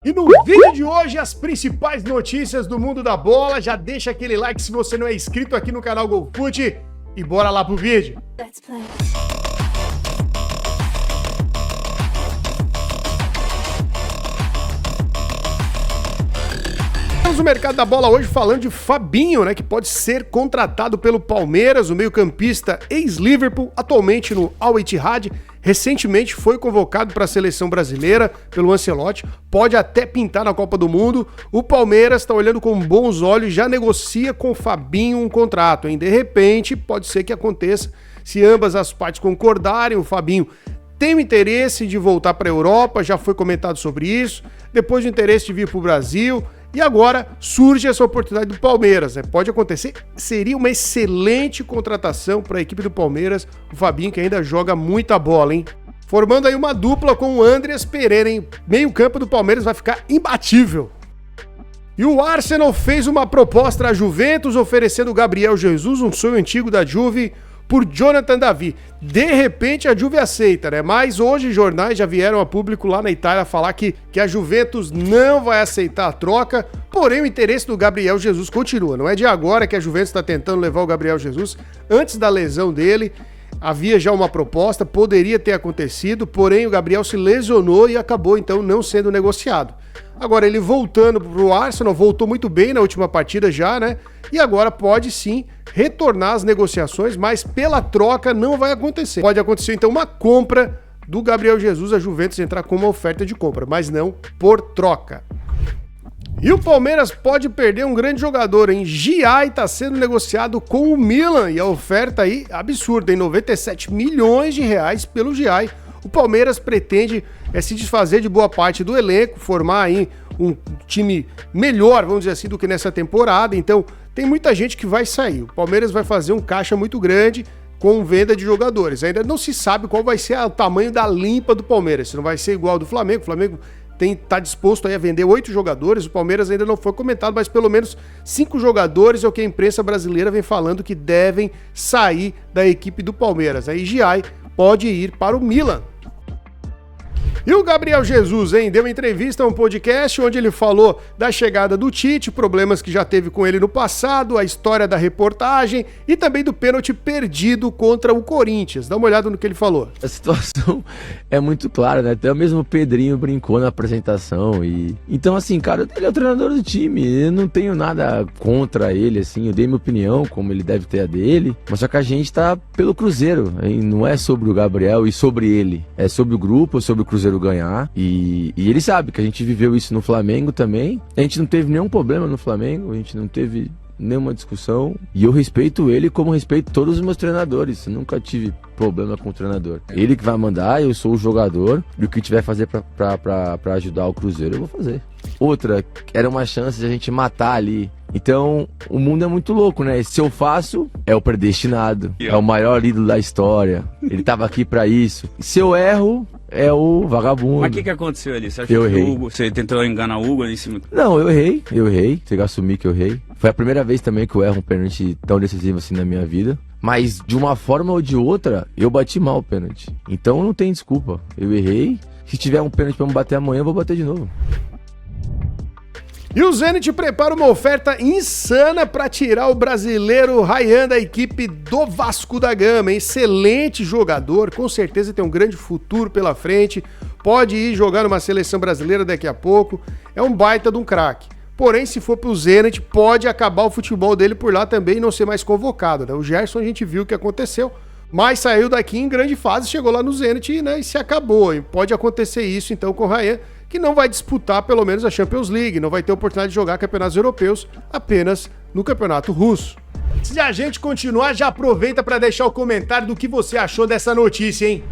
E no vídeo de hoje, as principais notícias do mundo da bola. Já deixa aquele like se você não é inscrito aqui no canal GolFoot e bora lá pro vídeo. Let's play. No mercado da bola hoje falando de Fabinho, né, que pode ser contratado pelo Palmeiras, o meio-campista ex-Liverpool, atualmente no Al-Ittihad, recentemente foi convocado para a seleção brasileira pelo Ancelotti, pode até pintar na Copa do Mundo. O Palmeiras está olhando com bons olhos, já negocia com o Fabinho um contrato, hein? De repente, pode ser que aconteça, se ambas as partes concordarem. O Fabinho tem o interesse de voltar para a Europa, já foi comentado sobre isso, depois o interesse de vir para o Brasil. E agora surge essa oportunidade do Palmeiras, né? Pode acontecer, seria uma excelente contratação para a equipe do Palmeiras, o Fabinho que ainda joga muita bola, hein? Formando aí uma dupla com o Andreas Pereira, hein? Meio campo do Palmeiras vai ficar imbatível. E o Arsenal fez uma proposta à Juventus oferecendo o Gabriel Jesus, um sonho antigo da Juve, por Jonathan David. De repente a Juve aceita, né? Mas hoje jornais já vieram a público lá na Itália falar que a Juventus não vai aceitar a troca, porém o interesse do Gabriel Jesus continua. Não é de agora que a Juventus está tentando levar o Gabriel Jesus. Antes da lesão dele, havia já uma proposta, poderia ter acontecido, porém o Gabriel se lesionou e acabou então não sendo negociado. Agora ele voltando pro Arsenal, voltou muito bem na última partida já, né? E agora pode sim retornar às negociações, mas pela troca não vai acontecer. Pode acontecer então uma compra do Gabriel Jesus, a Juventus entrar com uma oferta de compra, mas não por troca. E o Palmeiras pode perder um grande jogador, hein? Giai está sendo negociado com o Milan e a oferta aí absurda, em 97 milhões de reais pelo Giai. O Palmeiras pretende se desfazer de boa parte do elenco, formar aí um time melhor, vamos dizer assim, do que nessa temporada. Então, tem muita gente que vai sair. O Palmeiras vai fazer um caixa muito grande com venda de jogadores. Ainda não se sabe qual vai ser o tamanho da limpa do Palmeiras. Se não vai ser igual ao do Flamengo. O Flamengo está disposto aí a vender 8 jogadores. O Palmeiras ainda não foi comentado, mas pelo menos 5 jogadores é o que a imprensa brasileira vem falando que devem sair da equipe do Palmeiras. Aí Giai pode ir para o Milan. E o Gabriel Jesus, hein, deu uma entrevista a um podcast onde ele falou da chegada do Tite, problemas que já teve com ele no passado, a história da reportagem e também do pênalti perdido contra o Corinthians. Dá uma olhada no que ele falou. A situação é muito clara, né? Até mesmo o Pedrinho brincou na apresentação e... Então, assim, cara, ele é o treinador do time, eu não tenho nada contra ele, assim, eu dei minha opinião, como ele deve ter a dele, mas só que a gente tá pelo Cruzeiro, hein? Não é sobre o Gabriel e sobre ele, é sobre o grupo, sobre o Cruzeiro ganhar, e ele sabe que a gente viveu isso no Flamengo também, a gente não teve nenhum problema no Flamengo, a gente não teve nenhuma discussão, e eu respeito ele como respeito todos os meus treinadores, eu nunca tive problema com o treinador, ele que vai mandar, eu sou o jogador, e o que tiver a fazer pra ajudar o Cruzeiro, eu vou fazer. Outra, era uma chance de a gente matar ali. Então, o mundo é muito louco, né? Se eu faço, é o predestinado, é o maior ídolo da história, ele tava aqui pra isso. Se eu erro, é o vagabundo. Mas o que aconteceu ali? Você achou que o Hugo, você tentou enganar o Hugo ali em cima? Não, eu errei. Chega a assumir que eu errei. Foi a primeira vez também que eu erro um pênalti tão decisivo assim na minha vida. Mas de uma forma ou de outra, eu bati mal o pênalti. Então não tem desculpa. Eu errei. Se tiver um pênalti pra me bater amanhã, eu vou bater de novo. E o Zenit prepara uma oferta insana para tirar o brasileiro Ryan da equipe do Vasco da Gama. Excelente jogador, com certeza tem um grande futuro pela frente, pode ir jogar numa seleção brasileira daqui a pouco, é um baita de um craque. Porém, se for pro Zenit, pode acabar o futebol dele por lá também e não ser mais convocado, né? O Gerson a gente viu o que aconteceu, mas saiu daqui em grande fase, chegou lá no Zenit, né, e se acabou. E pode acontecer isso então com o Ryan, que não vai disputar pelo menos a Champions League, não vai ter oportunidade de jogar campeonatos europeus, apenas no campeonato russo. Se a gente continuar, já aproveita para deixar o comentário do que você achou dessa notícia, hein?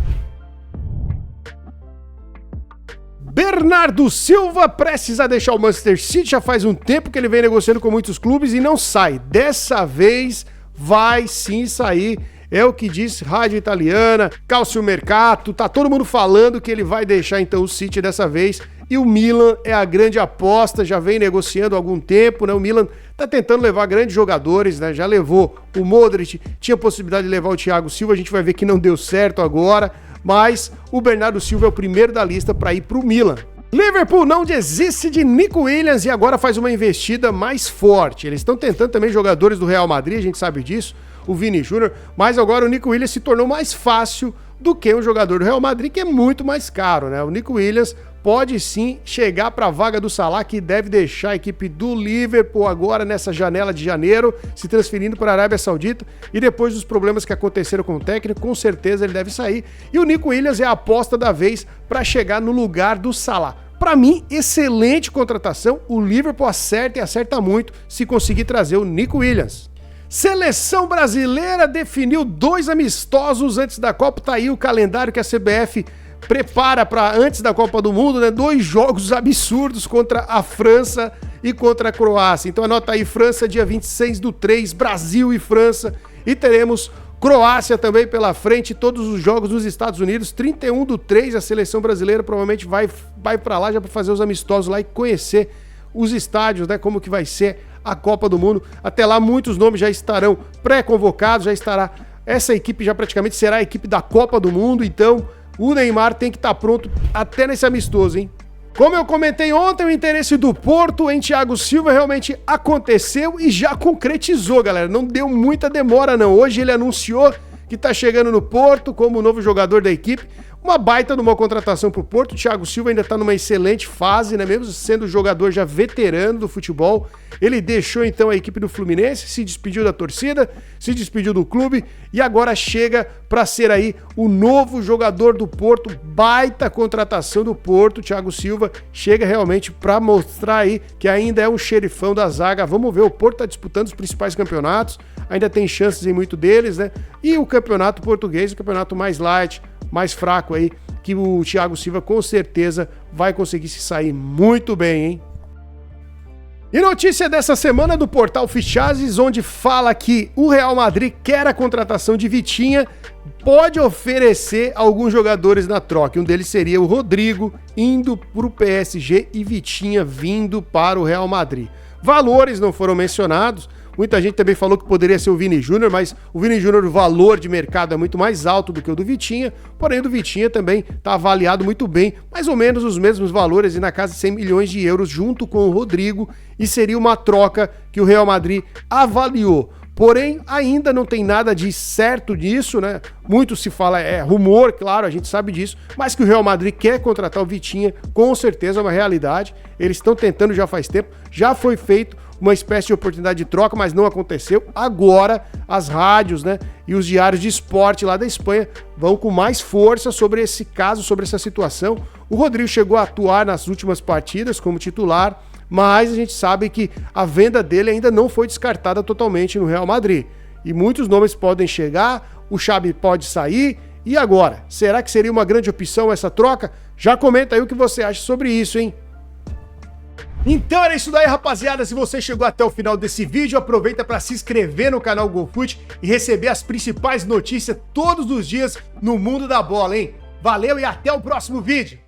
Bernardo Silva prestes a deixar o Manchester City, já faz um tempo que ele vem negociando com muitos clubes e não sai. Dessa vez vai sim sair. É o que diz Rádio Italiana, Calcio Mercato, tá todo mundo falando que ele vai deixar então o City dessa vez, e o Milan é a grande aposta, já vem negociando há algum tempo, né? O Milan tá tentando levar grandes jogadores, né? Já levou o Modric, tinha possibilidade de levar o Thiago Silva, a gente vai ver que não deu certo agora, mas o Bernardo Silva é o primeiro da lista para ir pro Milan. Liverpool não desiste de Nico Williams e agora faz uma investida mais forte. Eles estão tentando também jogadores do Real Madrid, a gente sabe disso, o Vini Júnior, mas agora o Nico Williams se tornou mais fácil do que um jogador do Real Madrid, que é muito mais caro, né? O Nico Williams pode sim chegar para a vaga do Salah, que deve deixar a equipe do Liverpool agora nessa janela de janeiro, se transferindo para a Arábia Saudita, e depois dos problemas que aconteceram com o técnico, com certeza ele deve sair. E o Nico Williams é a aposta da vez para chegar no lugar do Salah. Para mim, excelente contratação, o Liverpool acerta e acerta muito se conseguir trazer o Nico Williams. Seleção brasileira definiu 2 amistosos antes da Copa, tá aí o calendário que a CBF prepara para antes da Copa do Mundo, né? 2 jogos absurdos contra a França e contra a Croácia. Então anota aí, França dia 26/3, Brasil e França, e teremos Croácia também pela frente, todos os jogos nos Estados Unidos, 31/3, a seleção brasileira provavelmente vai para lá já para fazer os amistosos lá e conhecer os estádios, né, como que vai ser a Copa do Mundo. Até lá muitos nomes já estarão pré-convocados, já estará, essa equipe já praticamente será a equipe da Copa do Mundo, então o Neymar tem que estar pronto até nesse amistoso, hein? Como eu comentei ontem, o interesse do Porto em Thiago Silva realmente aconteceu e já concretizou, galera. Não deu muita demora, não. Hoje ele anunciou que tá chegando no Porto como novo jogador da equipe. Uma baita de uma contratação pro Porto. O Thiago Silva ainda tá numa excelente fase, né? Mesmo sendo jogador já veterano do futebol. Ele deixou então a equipe do Fluminense, se despediu da torcida, se despediu do clube e agora chega para ser aí o novo jogador do Porto. Baita contratação do Porto. Thiago Silva chega realmente para mostrar aí que ainda é um xerifão da zaga. Vamos ver, o Porto tá disputando os principais campeonatos, ainda tem chances em muito deles, né? E o campeonato português, o campeonato mais light, mais fraco aí, que o Thiago Silva com certeza vai conseguir se sair muito bem, hein? E notícia dessa semana do portal Fichagens, onde fala que o Real Madrid quer a contratação de Vitinha, pode oferecer alguns jogadores na troca. Um deles seria o Rodrigo indo para o PSG e Vitinha vindo para o Real Madrid. Valores não foram mencionados. Muita gente também falou que poderia ser o Vini Júnior, mas o Vini Júnior, o valor de mercado é muito mais alto do que o do Vitinha, porém o do Vitinha também está avaliado muito bem, mais ou menos os mesmos valores e na casa de 100 milhões de euros junto com o Rodrigo, e seria uma troca que o Real Madrid avaliou. Porém, ainda não tem nada de certo disso, né? Muito se fala, é rumor, claro, a gente sabe disso, mas que o Real Madrid quer contratar o Vitinha, com certeza é uma realidade. Eles estão tentando já faz tempo, já foi feito uma espécie de oportunidade de troca, mas não aconteceu. Agora, as rádios, né, e os diários de esporte lá da Espanha vão com mais força sobre esse caso, sobre essa situação. O Rodrigo chegou a atuar nas últimas partidas como titular, mas a gente sabe que a venda dele ainda não foi descartada totalmente no Real Madrid. E muitos nomes podem chegar, o Xabi pode sair. E agora? Será que seria uma grande opção essa troca? Já comenta aí o que você acha sobre isso, hein? Então era isso daí, rapaziada. Se você chegou até o final desse vídeo, aproveita para se inscrever no canal GoFoot e receber as principais notícias todos os dias no mundo da bola, hein? Valeu e até o próximo vídeo!